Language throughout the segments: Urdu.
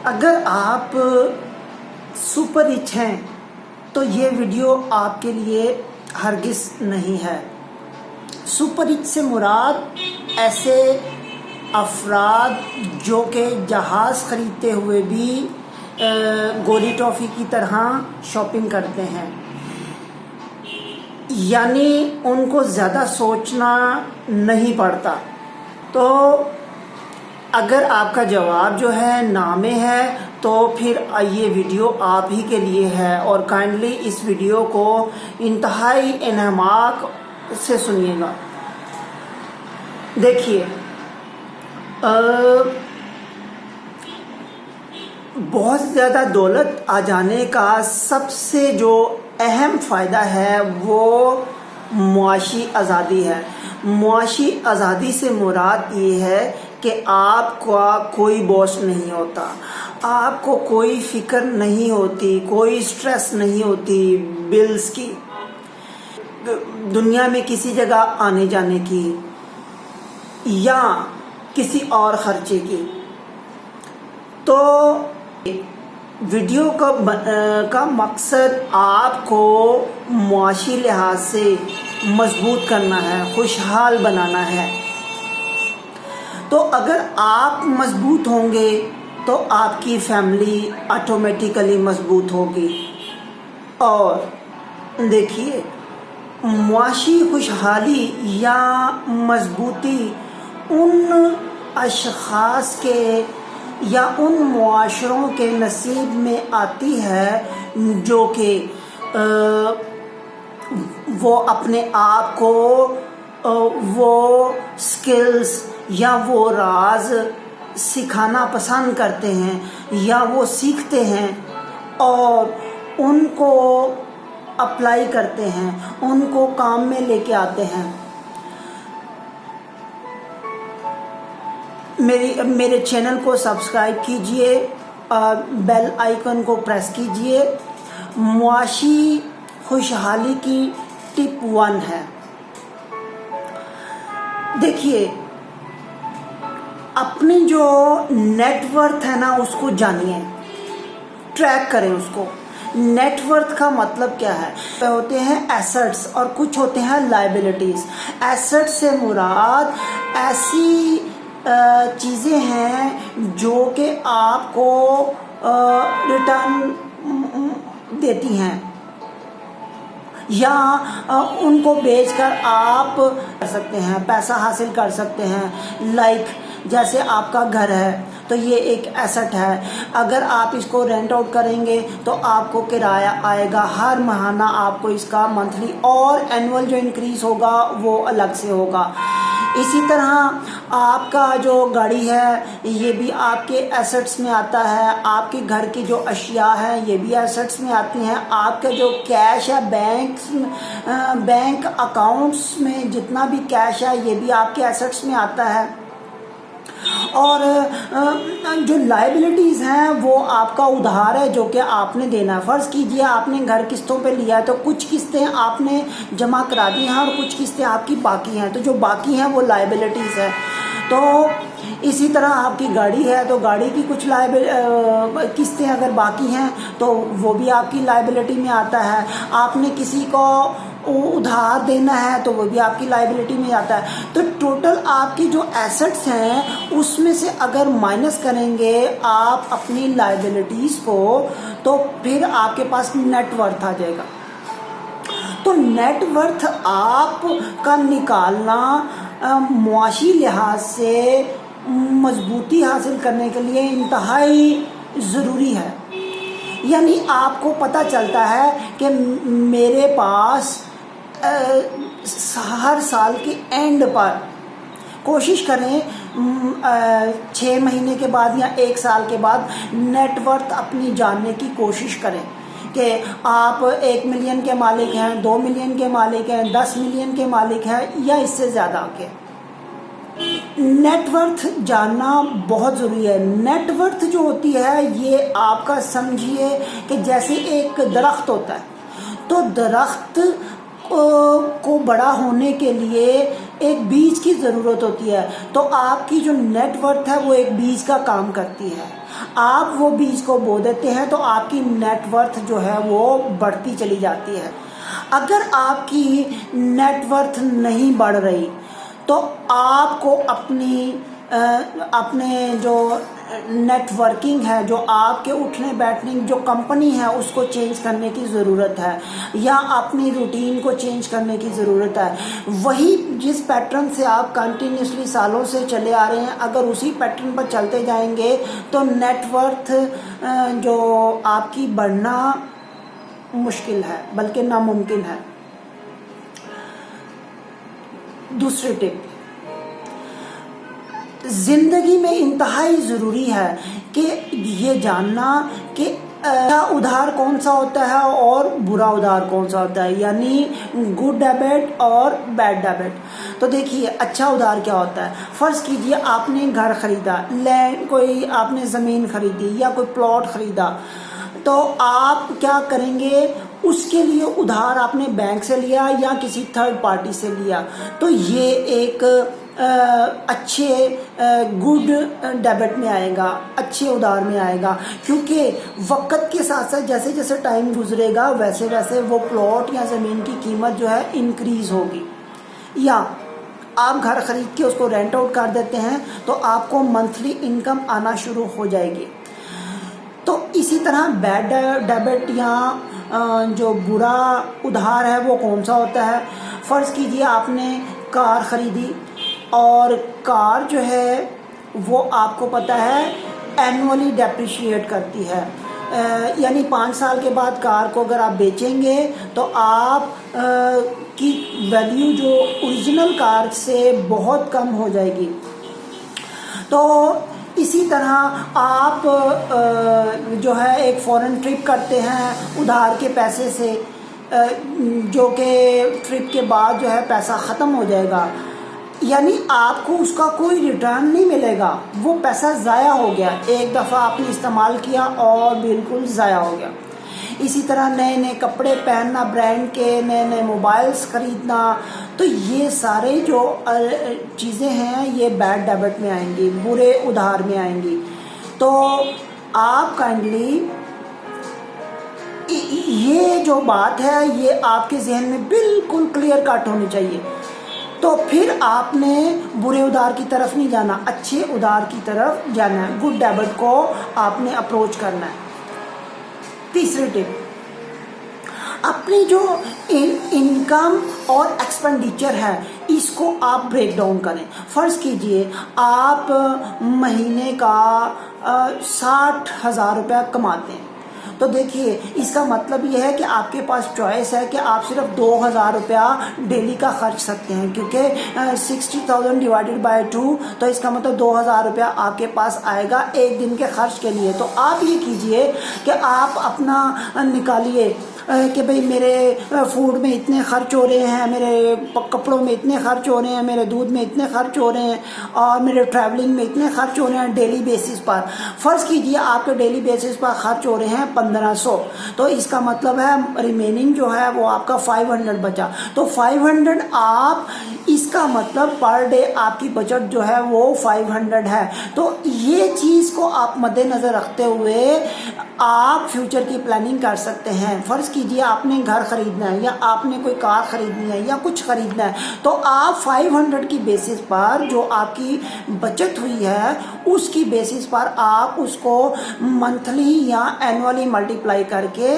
اگر آپ سپر رچ ہیں تو یہ ویڈیو آپ کے لیے ہرگز نہیں ہے۔ سپر رچ سے مراد ایسے افراد جو کہ جہاز خریدتے ہوئے بھی گولی ٹافی کی طرح شاپنگ کرتے ہیں، یعنی ان کو زیادہ سوچنا نہیں پڑتا۔ تو اگر آپ کا جواب جو ہے نام میں ہے تو پھر یہ ویڈیو آپ ہی کے لیے ہے، اور کائنڈلی اس ویڈیو کو انتہائی انہماک سے سنیے گا۔ دیکھیے، بہت زیادہ دولت آ جانے کا سب سے جو اہم فائدہ ہے وہ معاشی آزادی ہے۔ معاشی آزادی سے مراد یہ ہے کہ آپ کا کوئی باس نہیں ہوتا، آپ کو کوئی فکر نہیں ہوتی، کوئی سٹریس نہیں ہوتی بلز کی، دنیا میں کسی جگہ آنے جانے کی یا کسی اور خرچے کی۔ تو ویڈیو کا مقصد آپ کو معاشی لحاظ سے مضبوط کرنا ہے، خوشحال بنانا ہے۔ تو اگر آپ مضبوط ہوں گے تو آپ کی فیملی آٹومیٹیکلی مضبوط ہوگی۔ اور دیکھیے، معاشی خوشحالی یا مضبوطی ان اشخاص کے یا ان معاشروں کے نصیب میں آتی ہے جو کہ وہ اپنے آپ کو وہ سکلز یا وہ راز سکھانا پسند کرتے ہیں یا وہ سیکھتے ہیں اور ان کو اپلائی کرتے ہیں، ان کو کام میں لے کے آتے ہیں۔ میرے چینل کو سبسکرائب کیجئے، بیل آئیکن کو پریس کیجئے۔ معاشی خوشحالی کی ٹپ 1 ہے، دیکھیے، اپنی جو نیٹ ورتھ ہے نا اس کو جانیے، ٹریک کریں اس کو۔ نیٹ ورتھ کا مطلب کیا ہے؟ ہوتے ہیں ایسٹس اور کچھ ہوتے ہیں لائبلٹیز۔ ایسٹ سے مراد ایسی چیزیں ہیں جو کہ آپ کو ریٹرن دیتی ہیں یا ان کو بیچ کر آپ کر سکتے ہیں، پیسہ حاصل کر سکتے ہیں۔ لائک جیسے آپ کا گھر ہے تو یہ ایک ایسٹ ہے، اگر آپ اس کو رینٹ آؤٹ کریں گے تو آپ کو کرایہ آئے گا ہر ماہانہ، آپ کو اس کا منتھلی اور اینول جو انکریز ہوگا وہ الگ سے ہوگا۔ اسی طرح آپ کا جو گاڑی ہے یہ بھی آپ کے ایسٹس میں آتا ہے، آپ کے گھر کی جو اشیاء ہیں یہ بھی ایسٹس میں آتی ہیں، آپ کا جو کیش ہے بینک اکاؤنٹس میں جتنا بھی کیش ہے یہ بھی آپ کے ایسٹس میں آتا ہے۔ اور جو لائبلٹیز ہیں وہ آپ کا ادھار ہے جو کہ آپ نے دینا ہے۔ فرض کیجئے آپ نے گھر قسطوں پہ لیا ہے تو کچھ قسطیں آپ نے جمع کرا دی ہیں اور کچھ قسطیں آپ کی باقی ہیں، تو جو باقی ہیں وہ لائبلٹیز ہیں۔ تو اسی طرح آپ کی گاڑی ہے تو گاڑی کی کچھ قسطیں اگر باقی ہیں تو وہ بھی آپ کی لائبلٹی میں آتا ہے۔ آپ نے کسی کو ادھار دینا ہے تو وہ بھی آپ کی لائبلٹی میں آتا ہے۔ تو ٹوٹل آپ کی جو ایسٹس ہیں اس میں سے اگر مائنس کریں گے آپ اپنی لائبلٹیز کو تو پھر آپ کے پاس نیٹ ورتھ آ جائے گا۔ تو نیٹ ورتھ آپ کا نکالنا معاشی لحاظ سے مضبوطی حاصل کرنے کے لیے انتہائی ضروری ہے۔ یعنی آپ کو پتہ چلتا ہے کہ میرے پاس ہر سال کے اینڈ پر کوشش کریں 6 مہینے کے بعد یا 1 سال کے بعد نیٹ ورتھ اپنی جاننے کی کوشش کریں کہ آپ 1 ملین کے مالک ہیں، 2 ملین کے مالک ہیں، 10 ملین کے مالک ہیں یا اس سے زیادہ کے۔ نیٹ ورتھ جاننا بہت ضروری ہے۔ نیٹ ورتھ جو ہوتی ہے یہ آپ کا سمجھیے کہ جیسے ایک درخت ہوتا ہے، تو درخت کو بڑا ہونے کے لیے ایک بیج کی ضرورت ہوتی ہے، تو آپ کی جو نیٹ ورتھ ہے وہ ایک بیج کا کام کرتی ہے۔ آپ وہ بیج کو بو دیتے ہیں تو آپ کی نیٹ ورتھ جو ہے وہ بڑھتی چلی جاتی ہے۔ اگر آپ کی نیٹ ورتھ نہیں بڑھ رہی تو آپ کو اپنے جو نیٹ ورکنگ ہے، جو آپ کے اٹھنے بیٹھنے جو کمپنی ہے اس کو چینج کرنے کی ضرورت ہے، یا اپنی روٹین کو چینج کرنے کی ضرورت ہے۔ وہی جس پیٹرن سے آپ کنٹینیوسلی سالوں سے چلے آ رہے ہیں، اگر اسی پیٹرن پر چلتے جائیں گے تو نیٹ ورتھ جو آپ کی بڑھنا مشکل ہے، بلکہ ناممکن ہے۔ دوسری ٹپ، زندگی میں انتہائی ضروری ہے کہ یہ جاننا کہ اچھا ادھار کون سا ہوتا ہے اور برا ادھار کون سا ہوتا ہے، یعنی گڈ ڈیبٹ اور بیڈ ڈیبٹ۔ تو دیکھیے اچھا ادھار کیا ہوتا ہے۔ فرض کیجئے آپ نے گھر خریدا، لینڈ کوئی آپ نے زمین خریدی یا کوئی پلاٹ خریدا، تو آپ کیا کریں گے، اس کے لیے ادھار آپ نے بینک سے لیا یا کسی تھرڈ پارٹی سے لیا، تو یہ ایک اچھے گڈ ڈیبٹ میں آئے گا، اچھے ادھار میں آئے گا، کیونکہ وقت کے ساتھ ساتھ جیسے جیسے ٹائم گزرے گا ویسے ویسے وہ پلاٹ یا زمین کی قیمت جو ہے انکریز ہوگی۔ یا آپ گھر خرید کے اس کو رینٹ آؤٹ کر دیتے ہیں تو آپ کو منتھلی انکم آنا شروع ہو جائے گی۔ تو اسی طرح بیڈ ڈیبٹ یا جو برا ادھار ہے وہ کون سا ہوتا ہے۔ فرض کیجئے آپ نے کار خریدی، اور کار جو ہے وہ آپ کو پتہ ہے اینولی ڈیپریشیٹ کرتی ہے، یعنی 5 سال کے بعد کار کو اگر آپ بیچیں گے تو آپ کی ویلیو جو اوریجنل کار سے بہت کم ہو جائے گی۔ تو اسی طرح آپ جو ہے ایک فورن ٹرپ کرتے ہیں ادھار کے پیسے سے، جو کہ ٹرپ کے بعد جو ہے پیسہ ختم ہو جائے گا، یعنی آپ کو اس کا کوئی ریٹرن نہیں ملے گا، وہ پیسہ ضائع ہو گیا، ایک دفعہ آپ نے استعمال کیا اور بالکل ضائع ہو گیا۔ اسی طرح نئے نئے کپڑے پہننا، برانڈ کے نئے نئے موبائلز خریدنا، تو یہ سارے جو چیزیں ہیں یہ بیڈ ڈیبٹ میں آئیں گی، برے ادھار میں آئیں گی۔ تو آپ کائنڈلی یہ جو بات ہے یہ آپ کے ذہن میں بالکل کلیئر کٹ ہونی چاہیے۔ تو پھر آپ نے برے ادھار کی طرف نہیں جانا، اچھے ادھار کی طرف جانا ہے، گڈ ڈیبٹ کو آپ نے اپروچ کرنا ہے۔ تیسری ٹپ، اپنی جو انکم اور ایکسپینڈیچر ہے اس کو آپ بریک ڈاؤن کریں۔ فرض کیجئے آپ مہینے کا 60,000 روپے کماتے ہیں، تو دیکھیے اس کا مطلب یہ ہے کہ آپ کے پاس چوائس ہے کہ آپ صرف 2,000 روپیہ ڈیلی کا خرچ سکتے ہیں، کیونکہ 60,000 ڈیوائڈیڈ بائی 2، تو اس کا مطلب 2,000 روپیہ آپ کے پاس آئے گا ایک دن کے خرچ کے لیے۔ تو آپ یہ کیجئے کہ آپ اپنا نکالیے کہ بھئی میرے فوڈ میں اتنے خرچ ہو رہے ہیں، میرے کپڑوں میں اتنے خرچ ہو رہے ہیں، میرے دودھ میں اتنے خرچ ہو رہے ہیں، اور میرے ٹریولنگ میں اتنے خرچ ہو رہے ہیں ڈیلی بیسس پر۔ فرض کیجئے آپ کے ڈیلی بیسس پر خرچ ہو رہے ہیں 1500، تو اس کا مطلب ہے ریمیننگ جو ہے وہ آپ کا 500 بچا، تو 500 آپ، اس کا مطلب پر ڈے آپ کی بچت جو ہے وہ 500 ہے۔ تو یہ چیز کو آپ مد نظر رکھتے ہوئے آپ فیوچر کی پلاننگ کر سکتے ہیں۔ فرض کیجئے آپ نے گھر خریدنا ہے یا آپ نے کوئی کار خریدنی ہے یا کچھ خریدنا ہے، تو آپ 500 کی بیسس پر جو آپ کی بچت ہوئی ہے اس کی بیسس پر آپ اس کو منتھلی یا اینولی ملٹیپلائی کر کے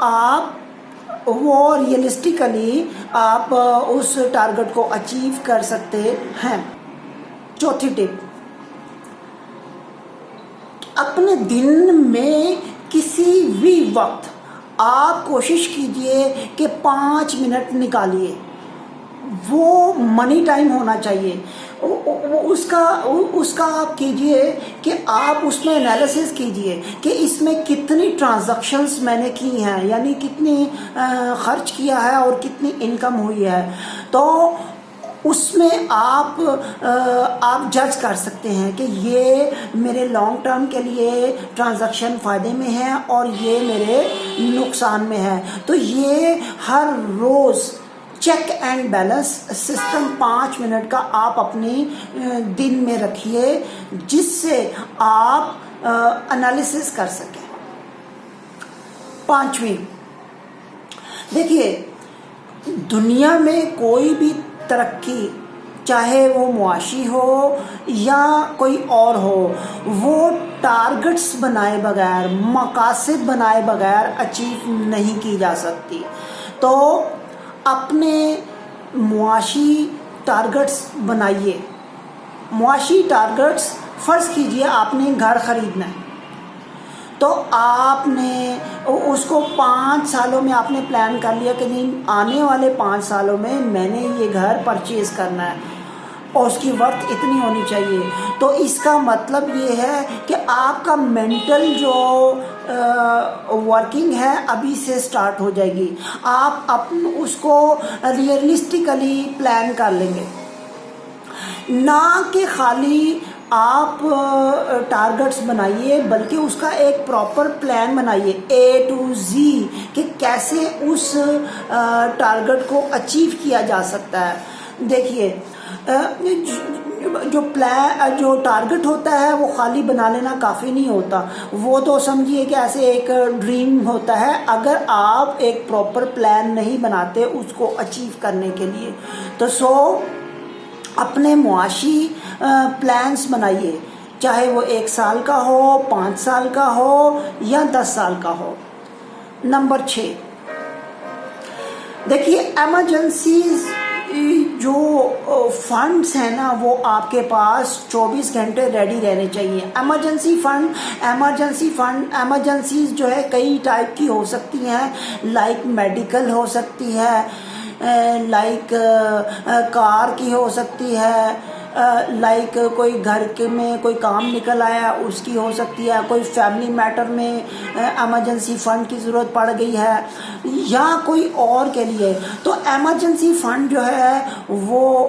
آپ وہ ریئلسٹیکلی آپ اس ٹارگٹ کو اچیو کر سکتے ہیں۔ چوتھی ٹپ، اپنے دن میں کسی بھی وقت آپ کوشش کیجئے کہ 5 منٹ نکالیے، وہ منی ٹائم ہونا چاہیے۔ اس کا آپ کیجئے کہ آپ اس میں انالیسس کیجئے کہ اس میں کتنی ٹرانزیکشنز میں نے کی ہیں، یعنی کتنی خرچ کیا ہے اور کتنی انکم ہوئی ہے۔ تو اس میں آپ جج کر سکتے ہیں کہ یہ میرے لانگ ٹرم کے لیے ٹرانزیکشن فائدے میں ہے اور یہ میرے نقصان میں ہے۔ تو یہ ہر روز چیک اینڈ بیلنس سسٹم 5 منٹ کا آپ اپنے دن میں رکھیے جس سے آپ انالیسس کر سکیں. 5ویں، دیکھیے دنیا میں کوئی بھی ترقی چاہے وہ معاشی ہو یا کوئی اور ہو، وہ ٹارگٹس بنائے بغیر، مقاصد بنائے بغیر اچیو نہیں کی جا سکتی. تو اپنے معاشی ٹارگٹس بنائیے. معاشی ٹارگٹس، فرض کیجئے آپ نے گھر خریدنا ہے تو آپ نے اس کو 5 سالوں میں آپ نے پلان کر لیا کہ نہیں آنے والے 5 سالوں میں میں نے یہ گھر پرچیز کرنا ہے اور اس کی ورتھ اتنی ہونی چاہیے. تو اس کا مطلب یہ ہے کہ آپ کا مینٹل جو ورکنگ ہے ابھی سے سٹارٹ ہو جائے گی. آپ اس کو ریئلسٹکلی پلان کر لیں گے، نہ کہ خالی آپ ٹارگٹس بنائیے بلکہ اس کا ایک پراپر پلان بنائیے A to Z کہ کیسے اس ٹارگٹ کو اچیو کیا جا سکتا ہے. دیکھیے جو ٹارگٹ ہوتا ہے وہ خالی بنا لینا کافی نہیں ہوتا، وہ تو سمجھیے کہ ایسے ایک ڈریم ہوتا ہے. اگر آپ ایک پراپر پلان نہیں بناتے اس کو اچیو کرنے کے لیے تو اپنے معاشی پلانس بنائیے، چاہے وہ 1 سال کا ہو، 5 سال کا ہو یا 10 سال کا ہو. نمبر 6، دیکھیے ایمرجنسیز جو فنڈس ہیں نا وہ آپ کے پاس 24 گھنٹے ریڈی رہنے چاہیے. ایمرجنسیز جو ہے کئی ٹائپ کی ہو سکتی ہیں، لائک میڈیکل ہو سکتی ہے، لائک کار کی ہو سکتی ہے، لائک کوئی گھر کے میں کوئی کام نکل آیا اس کی ہو سکتی ہے، کوئی فیملی میٹر میں ایمرجنسی فنڈ کی ضرورت پڑ گئی ہے یا کوئی اور کے لیے. تو ایمرجنسی فنڈ جو ہے وہ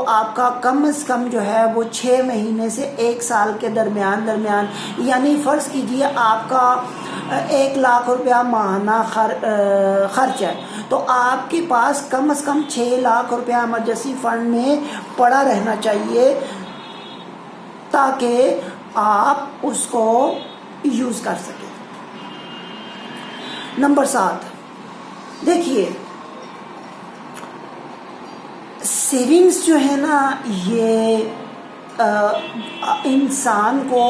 آپ کا کم از کم جو ہے وہ 6 مہینے سے 1 سال کے درمیان یعنی فرض کیجئے آپ کا 1 لاکھ روپیہ ماہانہ خرچ ہے تو آپ کے پاس کم از کم 6 لاکھ روپیہ ایمرجنسی فنڈ میں پڑا رہنا چاہیے تاکہ آپ اس کو یوز کر سکیں. نمبر 7، دیکھیے سیونگز جو ہے نا یہ انسان کو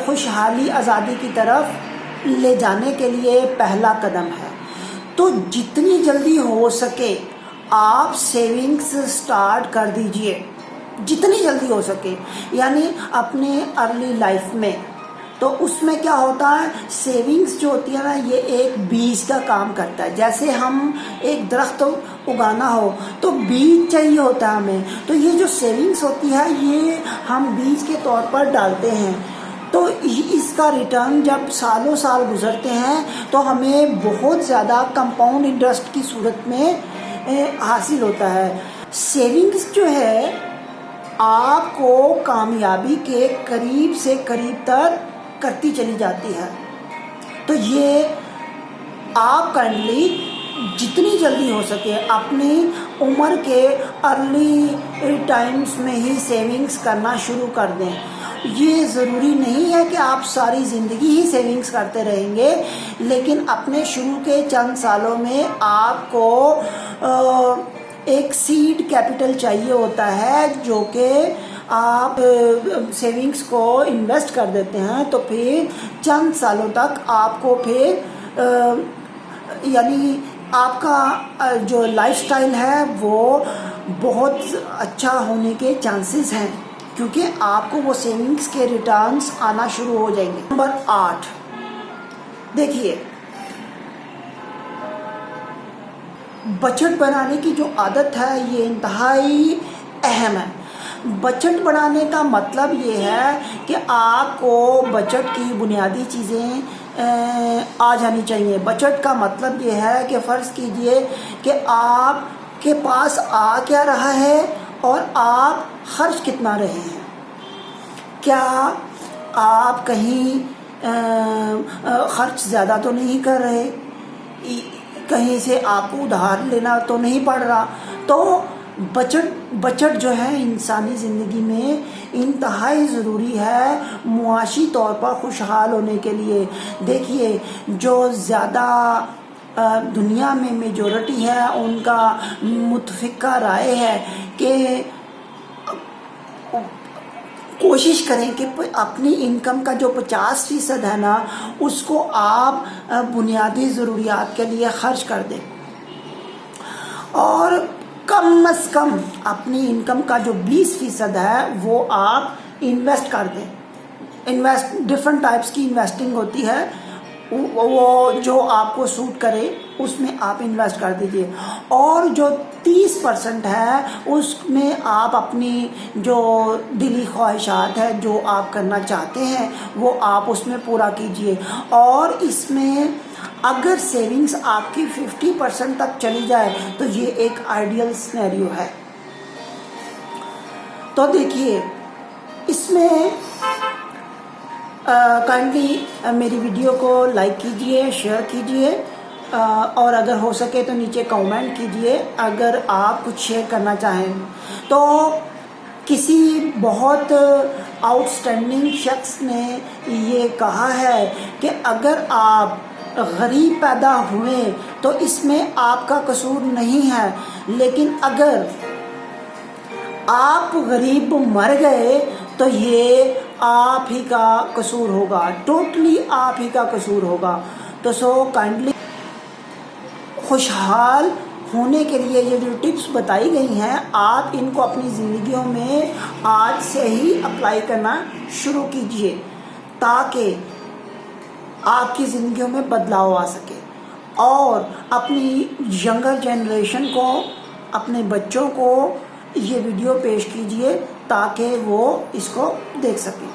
خوشحالی آزادی کی طرف لے جانے کے لیے پہلا قدم ہے. تو جتنی جلدی ہو سکے آپ سیونگز سٹارٹ کر دیجئے، جتنی جلدی ہو سکے، یعنی اپنے ارلی لائف میں. تو اس میں کیا ہوتا ہے، سیونگز جو ہوتی ہے نا یہ ایک بیج کا کام کرتا ہے. جیسے ہم ایک درخت اگانا ہو تو بیج چاہیے ہوتا ہے ہمیں، تو یہ جو سیونگز ہوتی ہے یہ ہم بیج کے طور پر ڈالتے ہیں. تو اس کا ریٹرن جب سالوں سال گزرتے ہیں تو ہمیں بہت زیادہ کمپاؤنڈ انٹرسٹ کی صورت میں حاصل ہوتا ہے. سیونگز جو ہے آپ کو کامیابی کے قریب سے قریب تر کرتی چلی جاتی ہے. تو یہ آپ کرنٹلی جتنی جلدی ہو سکے اپنی عمر کے ارلی ٹائمز میں ہی سیونگز کرنا شروع کر دیں. یہ ضروری نہیں ہے کہ آپ ساری زندگی ہی سیونگز کرتے رہیں گے، لیکن اپنے شروع کے چند سالوں میں آپ کو ایک سیڈ کیپٹل چاہیے ہوتا ہے جو کہ آپ سیونگز کو انویسٹ کر دیتے ہیں تو پھر چند سالوں تک آپ کو پھر یعنی آپ کا جو لائف سٹائل ہے وہ بہت اچھا ہونے کے چانسز ہیں کیونکہ آپ کو وہ سیونگز کے ریٹرنز آنا شروع ہو جائیں گے. نمبر 8، دیکھیے بجٹ بنانے کی جو عادت ہے یہ انتہائی اہم ہے. بجٹ بنانے کا مطلب یہ ہے کہ آپ کو بجٹ کی بنیادی چیزیں آ جانی چاہیے. بجٹ کا مطلب یہ ہے کہ فرض کیجئے کہ آپ کے پاس آ کیا رہا ہے اور آپ خرچ کتنا رہے ہیں. کیا آپ کہیں خرچ زیادہ تو نہیں کر رہے؟ کہیں سے آپ کو ادھار لینا تو نہیں پڑ رہا. تو بچت جو ہے انسانی زندگی میں انتہائی ضروری ہے معاشی طور پر خوشحال ہونے کے لیے. دیکھیے جو زیادہ دنیا میں میجورٹی ہے ان کا متفقہ رائے ہے کہ کوشش کریں کہ اپنی انکم کا جو 50% ہے نا اس کو آپ بنیادی ضروریات کے لیے خرچ کر دیں، اور کم از کم اپنی انکم کا جو 20% ہے وہ آپ انویسٹ کر دیں. ڈفرنٹ ٹائپس کی انویسٹنگ ہوتی ہے، وہ جو آپ کو سوٹ کرے اس میں آپ انویسٹ کر دیجئے. اور جو 30% ہے اس میں آپ اپنی جو دلی خواہشات ہے، جو آپ کرنا چاہتے ہیں وہ آپ اس میں پورا کیجئے. اور اس میں اگر سیونگز آپ کی 50% تک چلی جائے تو یہ ایک آئیڈیل سینیریو ہے. تو دیکھیے اس میں کائنڈلی میری ویڈیو کو لائک کیجئے، شیئر کیجئے، اور اگر ہو سکے تو نیچے کامنٹ کیجئے اگر آپ کچھ شیئر کرنا چاہیں. تو کسی بہت آؤٹ اسٹینڈنگ شخص نے یہ کہا ہے کہ اگر آپ غریب پیدا ہوئے تو اس میں آپ کا قصور نہیں ہے، لیکن اگر آپ غریب مر گئے تو یہ آپ ہی کا قصور ہوگا، ٹوٹلی آپ ہی کا قصور ہوگا. تو کائنڈلی خوشحال ہونے کے لیے یہ جو ٹپس بتائی گئی ہیں آپ ان کو اپنی زندگیوں میں آج سے ہی اپلائی کرنا شروع کیجئے تاکہ آپ کی زندگیوں میں بدلاؤ آ سکے. اور اپنی ینگر جنریشن کو، اپنے بچوں کو یہ ویڈیو پیش کیجئے تاکہ وہ اس کو دیکھ سکیں.